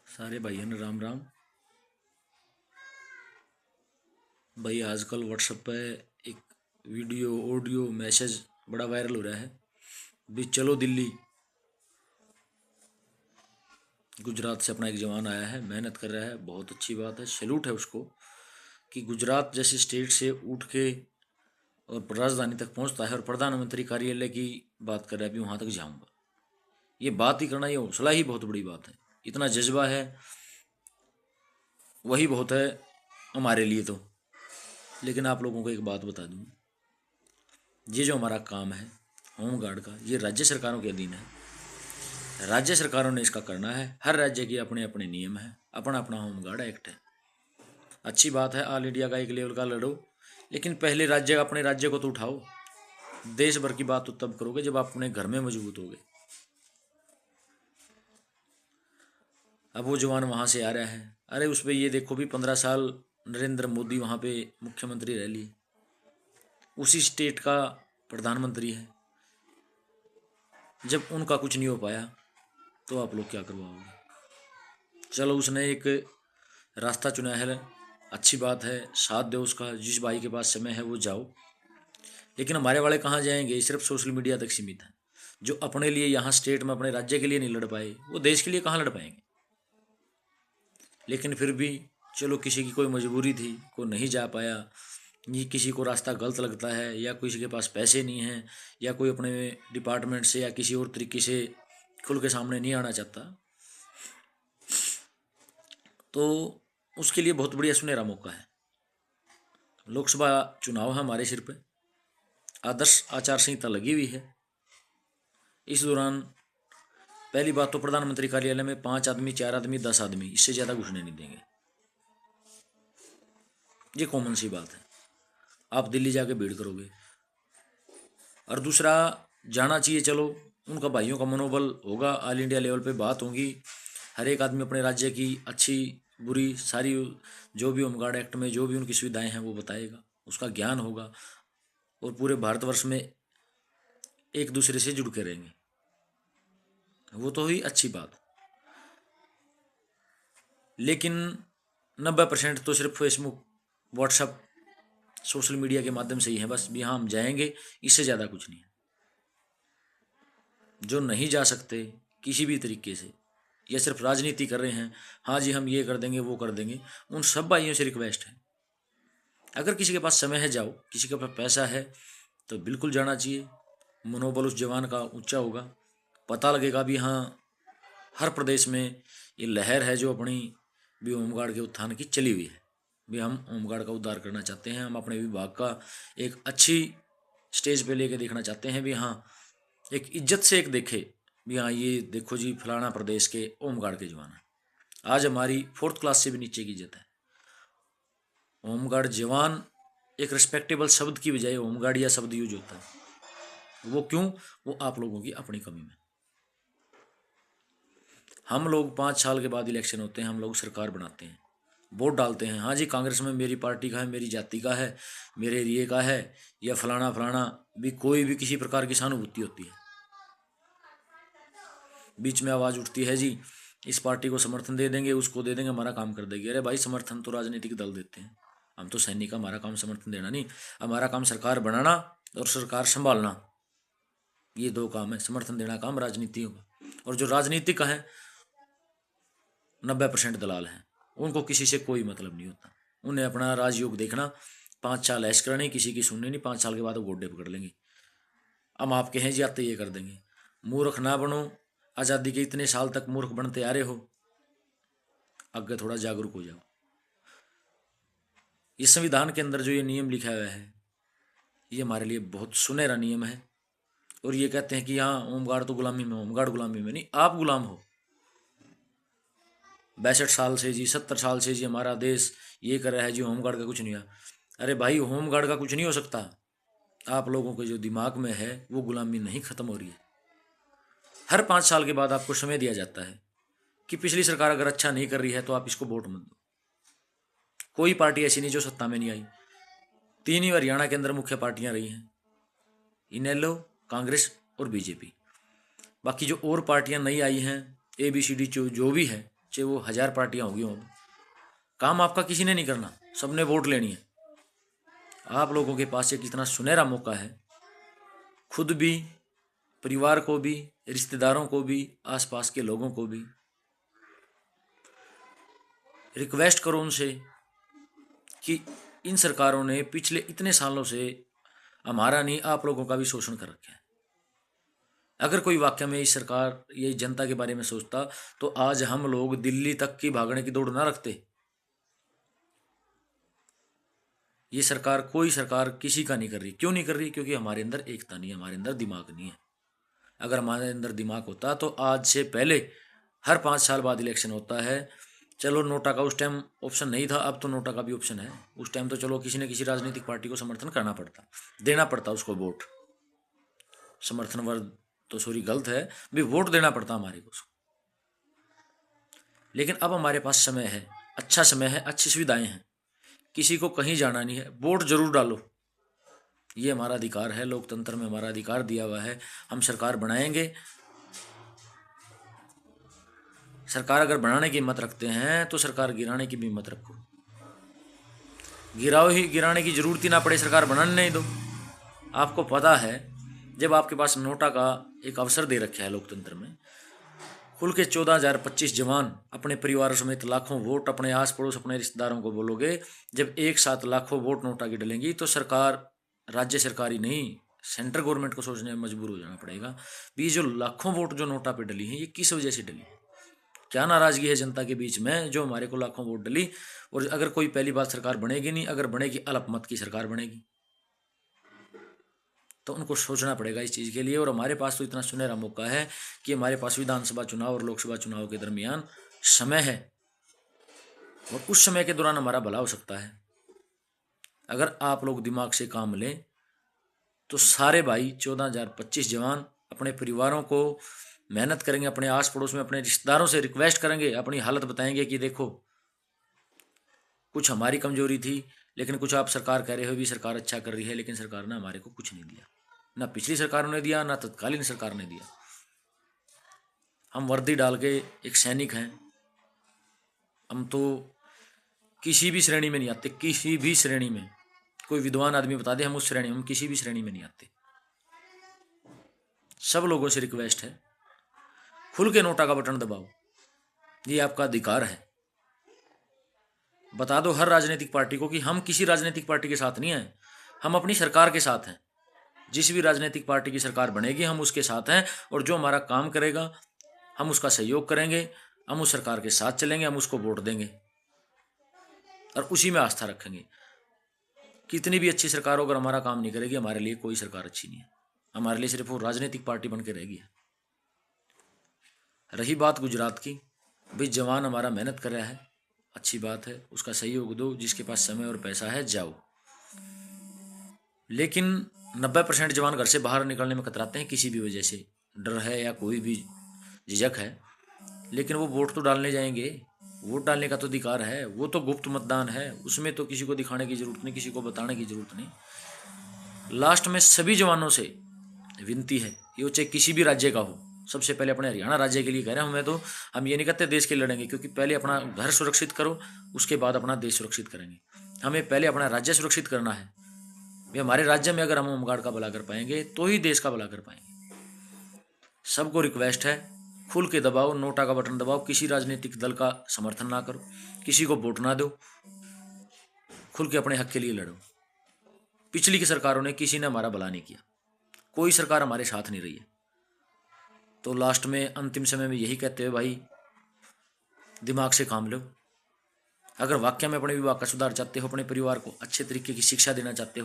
सारे भाइयों ने राम राम। भाई आजकल व्हाट्सएप पे एक वीडियो ऑडियो मैसेज बड़ा वायरल हो रहा है भी चलो दिल्ली। गुजरात से अपना एक जवान आया है, मेहनत कर रहा है, बहुत अच्छी बात है, सैल्यूट है उसको कि गुजरात जैसी स्टेट से उठ के और राजधानी तक पहुंचता है और प्रधानमंत्री कार्यालय की बात कर रहा है भी वहां तक जाऊंगा। ये बात ही करना, ये हौसला ही बहुत बड़ी बात है। इतना जज्बा है, वही बहुत है हमारे लिए तो। लेकिन आप लोगों को एक बात बता दूं, ये जो हमारा काम है होमगार्ड का, ये राज्य सरकारों के अधीन है। राज्य सरकारों ने इसका करना है। हर राज्य के अपने अपने नियम है, अपना अपना होमगार्ड एक्ट है। अच्छी बात है, ऑल इंडिया का एक लेवल का लड़ो, लेकिन पहले राज्य अपने राज्य को तो उठाओ। देश भर की बात तो तब करोगे जब आप अपने घर में मजबूत होगे। अब वो जवान वहां से आ रहा है, अरे उस पर ये देखो भी 15 साल नरेंद्र मोदी वहां पे मुख्यमंत्री रह लिए, उसी स्टेट का प्रधानमंत्री है। जब उनका कुछ नहीं हो पाया तो आप लोग क्या करवाओगे। चलो उसने एक रास्ता चुना है, अच्छी बात है, साथ दो उसका। जिस भाई के पास समय है वो जाओ, लेकिन हमारे वाले कहाँ जाएंगे। सिर्फ सोशल मीडिया तक सीमित है। जो अपने लिए यहाँ स्टेट में अपने राज्य के लिए नहीं लड़ पाए, वो देश के लिए कहाँ लड़ पाएंगे। लेकिन फिर भी चलो, किसी की कोई मजबूरी थी, कोई नहीं जा पाया, ये किसी को रास्ता गलत लगता है, या किसी के पास पैसे नहीं हैं, या कोई अपने डिपार्टमेंट से या किसी और तरीके से खुल के सामने नहीं आना चाहता, तो उसके लिए बहुत बढ़िया सुनहरा मौका है। लोकसभा चुनाव है हमारे सिर पे, आदर्श आचार संहिता लगी हुई है। इस दौरान पहली बात तो प्रधानमंत्री कार्यालय में 5 आदमी, 4 आदमी, 10 आदमी, इससे ज़्यादा घुसने नहीं देंगे। ये कॉमन सी बात है। आप दिल्ली जाके भीड़ करोगे। और दूसरा, जाना चाहिए, चलो उनका भाइयों का मनोबल होगा, ऑल इंडिया लेवल पे बात होगी। हर एक आदमी अपने राज्य की अच्छी बुरी सारी, जो भी होमगार्ड एक्ट में जो भी उनकी सुविधाएं हैं वो बताएगा, उसका ज्ञान होगा, और पूरे भारतवर्ष में एक दूसरे से जुड़ के रहेंगे। वो तो हुई अच्छी बात। लेकिन 90% तो सिर्फ फेसबुक, व्हाट्सअप, सोशल मीडिया के माध्यम से ही है बस भी हाँ हम जाएंगे, इससे ज़्यादा कुछ नहीं है। जो नहीं जा सकते किसी भी तरीके से, या सिर्फ राजनीति कर रहे हैं, हाँ जी हम ये कर देंगे वो कर देंगे, उन सब भाइयों से रिक्वेस्ट है, अगर किसी के पास समय है जाओ, किसी के पास पैसा है तो बिल्कुल जाना चाहिए। मनोबल उस जवान का ऊंचा होगा, पता लगेगा भी हाँ हर प्रदेश में ये लहर है जो अपनी भी होमगार्ड के उत्थान की चली हुई है। भी हम होमगार्ड का उद्धार करना चाहते हैं, हम अपने विभाग का एक अच्छी स्टेज पे लेके देखना चाहते हैं भी हाँ एक इज्जत से एक देखे भी हाँ ये देखो जी फलाना प्रदेश के होमगार्ड के जवान हैं। आज हमारी 4th क्लास से भी नीचे की इज्जत है। होमगार्ड जवान एक रिस्पेक्टेबल शब्द की बजाय होमगार्ड या शब्द यूज होता है। वो क्यों? वो आप लोगों की अपनी कमी में। हम लोग 5 साल के बाद इलेक्शन होते हैं, हम लोग सरकार बनाते हैं, वोट डालते हैं, हाँ जी कांग्रेस में मेरी पार्टी का है, मेरी जाति का है, मेरे एरिए का है, या फलाना फलाना भी कोई भी किसी प्रकार की सहानुभूति होती है। बीच में आवाज़ उठती है जी इस पार्टी को समर्थन दे देंगे, उसको दे देंगे, हमारा काम कर देगी। अरे भाई समर्थन तो राजनीतिक दल देते हैं, हम तो सैनिक, हमारा काम समर्थन देना नहीं, हमारा काम सरकार बनाना और सरकार संभालना, ये 2 काम है। समर्थन देना काम राजनीतियों का। और जो राजनीतिक है 90% दलाल हैं, उनको किसी से कोई मतलब नहीं होता। उन्हें अपना राजयोग देखना, 5 साल ऐश करनी, किसी की सुननी नहीं, 5 साल के बाद वो गोड्डे पकड़ लेंगे, हम आपके हैं जी आते ये कर देंगे। मूर्ख ना बनो, आज़ादी के इतने साल तक मूर्ख बनते आ रहे हो, आगे थोड़ा जागरूक हो जाओ। इस संविधान के अंदर जो ये नियम लिखा हुआ है, ये हमारे लिए बहुत सुनहरा नियम है। और ये कहते हैं कि हाँ होमगार्ड तो गुलामी में, होमगार्ड गुलामी में नहीं, आप गुलाम हो। 62 साल से जी, 70 साल से जी हमारा देश ये कर रहा है जी होमगार्ड का कुछ नहीं हुआ। अरे भाई होमगार्ड का कुछ नहीं हो सकता, आप लोगों के जो दिमाग में है वो गुलामी नहीं खत्म हो रही है। हर 5 साल के बाद आपको समय दिया जाता है कि पिछली सरकार अगर अच्छा नहीं कर रही है तो आप इसको वोट मत दो। कोई पार्टी ऐसी नहीं जो सत्ता में नहीं आई। 3 ही हरियाणा के अंदर मुख्य पार्टियां रही हैं, इनेलो, कांग्रेस और बीजेपी। बाकी जो और पार्टियां नई आई हैं, ABCD जो भी है, चाहे वो 1000 पार्टियां होगी हों, काम आपका किसी ने नहीं करना, सबने वोट लेनी है। आप लोगों के पास एक इतना सुनहरा मौका है, खुद भी, परिवार को भी, रिश्तेदारों को भी, आसपास के लोगों को भी रिक्वेस्ट करो उनसे कि इन सरकारों ने पिछले इतने सालों से हमारा नहीं, आप लोगों का भी शोषण कर रखा है। अगर कोई वाकई में इस सरकार, ये जनता के बारे में सोचता तो आज हम लोग दिल्ली तक की भागने की दौड़ ना रखते। ये सरकार, कोई सरकार किसी का नहीं कर रही। क्यों नहीं कर रही? क्योंकि हमारे अंदर एकता नहीं है, हमारे अंदर दिमाग नहीं है। अगर हमारे अंदर दिमाग होता तो आज से पहले, हर 5 साल बाद इलेक्शन होता है। चलो नोटा का उस टाइम ऑप्शन नहीं था, अब तो नोटा का भी ऑप्शन है। उस टाइम तो चलो किसी न किसी राजनीतिक पार्टी को समर्थन करना पड़ता, देना पड़ता उसको वोट। समर्थन वर्ग तो सॉरी गलत है, भी वोट देना पड़ता हमारे को। लेकिन अब हमारे पास समय है, अच्छा समय है, अच्छी सुविधाएं हैं, किसी को कहीं जाना नहीं है, वोट जरूर डालो। ये हमारा अधिकार है, लोकतंत्र में हमारा अधिकार दिया हुआ है। हम सरकार बनाएंगे। सरकार अगर बनाने की हिम्मत रखते हैं तो सरकार गिराने की भी हिम्मत रखो। गिराओ ही, गिराने की जरूरत ही ना पड़े, सरकार बनाने नहीं दो। आपको पता है, जब आपके पास नोटा का एक अवसर दे रखा है लोकतंत्र में, खुल के 14,025 जवान, अपने परिवार समेत लाखों वोट, अपने आस पड़ोस, अपने रिश्तेदारों को बोलोगे, जब एक साथ लाखों वोट नोटा की डलेंगी तो सरकार, राज्य सरकार ही नहीं, सेंट्रल गवर्नमेंट को सोचने में मजबूर हो जाना पड़ेगा भी जो लाखों वोट जो नोटा पे डली हैं ये किस वजह से डली, क्या नाराजगी है जनता के बीच में जो हमारे को लाखों वोट डली। और अगर कोई पहली बात सरकार बनेगी नहीं, अगर बनेगी अल्पमत की सरकार बनेगी, तो उनको सोचना पड़ेगा इस चीज़ के लिए। और हमारे पास तो इतना सुनहरा मौका है कि हमारे पास विधानसभा चुनाव और लोकसभा चुनाव के दरमियान समय है, और उस समय के दौरान हमारा भला हो सकता है। अगर आप लोग दिमाग से काम लें तो सारे भाई 14,025 जवान अपने परिवारों को मेहनत करेंगे, अपने आस पड़ोस में अपने रिश्तेदारों से रिक्वेस्ट करेंगे, अपनी हालत बताएंगे कि देखो कुछ हमारी कमजोरी थी, लेकिन कुछ आप सरकार कह रहे हो भी सरकार अच्छा कर रही है, लेकिन सरकार ने हमारे को कुछ नहीं दिया, ना पिछली सरकारों ने दिया, ना तत्कालीन सरकार ने दिया। हम वर्दी डाल के एक सैनिक हैं, हम तो किसी भी श्रेणी में नहीं आते, किसी भी श्रेणी में। कोई विद्वान आदमी बता दे हम उस श्रेणी में, हम किसी भी श्रेणी में नहीं आते। सब लोगों से रिक्वेस्ट है, खुल के नोटा का बटन दबाओ, ये आपका अधिकार है। बता दो हर राजनीतिक पार्टी को कि हम किसी राजनीतिक पार्टी के साथ नहीं हैं, हम अपनी सरकार के साथ हैं। जिस भी राजनीतिक पार्टी की सरकार बनेगी हम उसके साथ हैं, और जो हमारा काम करेगा हम उसका सहयोग करेंगे, हम उस सरकार के साथ चलेंगे, हम उसको वोट देंगे और उसी में आस्था रखेंगे। कितनी भी अच्छी सरकार हो, अगर हमारा काम नहीं करेगी, हमारे लिए कोई सरकार अच्छी नहीं है, हमारे लिए सिर्फ वो राजनीतिक पार्टी बन के रहेगी। रही बात गुजरात की, भाई जवान हमारा मेहनत कर रहा है, अच्छी बात है, उसका सहयोग दो, जिसके पास समय और पैसा है जाओ। लेकिन 90% जवान घर से बाहर निकलने में कतराते हैं, किसी भी वजह से डर है या कोई भी झिझक है, लेकिन वो वोट तो डालने जाएंगे। वोट डालने का तो अधिकार है, वो तो गुप्त मतदान है, उसमें तो किसी को दिखाने की जरूरत नहीं, किसी को बताने की जरूरत नहीं। लास्ट में सभी जवानों से विनती है, ये चाहे किसी भी राज्य का हो, सबसे पहले अपने हरियाणा राज्य के लिए कह रहा हूँ मैं, तो हम ये नहीं कहते देश के लड़ेंगे, क्योंकि पहले अपना घर सुरक्षित करो, उसके बाद अपना देश सुरक्षित करेंगे। हमें पहले अपना राज्य सुरक्षित करना है। भाई हमारे राज्य में अगर हम होमगार्ड का भला कर पाएंगे तो ही देश का भला कर पाएंगे। सबको रिक्वेस्ट है, खुल के दबाओ, नोटा का बटन दबाओ, किसी राजनीतिक दल का समर्थन ना करो, किसी को वोट ना दो, खुल के अपने हक के लिए लड़ो। पिछली की सरकारों ने किसी ने हमारा भला नहीं किया, कोई सरकार हमारे साथ नहीं रही है। तो लास्ट में अंतिम समय में यही कहते हुए भाई दिमाग से काम लो। अगर वाकई में अपने विभाग का सुधार चाहते हो, अपने परिवार को अच्छे तरीके की शिक्षा देना चाहते हो,